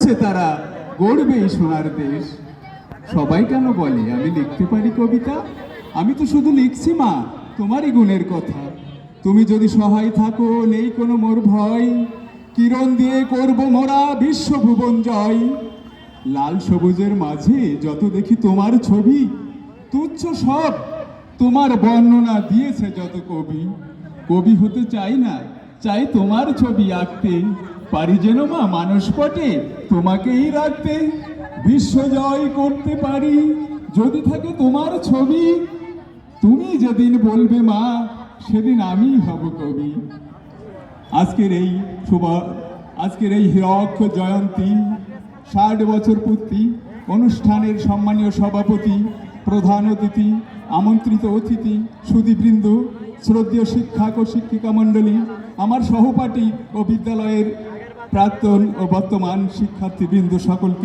করছে তারা, গড়বে এই সোনার দেশ। সবাই কেন বলে আমি লিখতে পারি কবিতা? আমি তো শুধু লিখছি মা তোমারই গুণের কথা। তুমি যদি সহায় থাকো, নেই কোনো মোর ভয়, কিরণ দিয়ে করব মোরা বিশ্বভুবন জয়। লাল সবুজের মাঝে যত দেখি তোমার ছবি, তুচ্ছ সব তোমার বর্ণনা দিয়েছে যত কবি। কবি হতে চাই না, চাই তোমার ছবি আঁকতে, পারি যেন মা মানসপটে তোমাকেই রাখতে। বিশ্ব জয় করতে পারি যদি থাকে তোমার ছবি, তুমি যেদিন বলবে মা সেদিন আমি হব কবি। আজকের এই হীরক জয়ন্তী 60 বছর পূর্তি অনুষ্ঠানের সম্মানীয় সভাপতি, প্রধান অতিথি, আমন্ত্রিত অতিথি, সুধীবৃন্দ, শ্রদ্ধেয় শিক্ষক ও শিক্ষিকা মণ্ডলী, আমার সহপাঠী ও বিদ্যালয়ের প্রাক্তন ও বর্তমান শিক্ষার্থীবৃন্দ সকলকে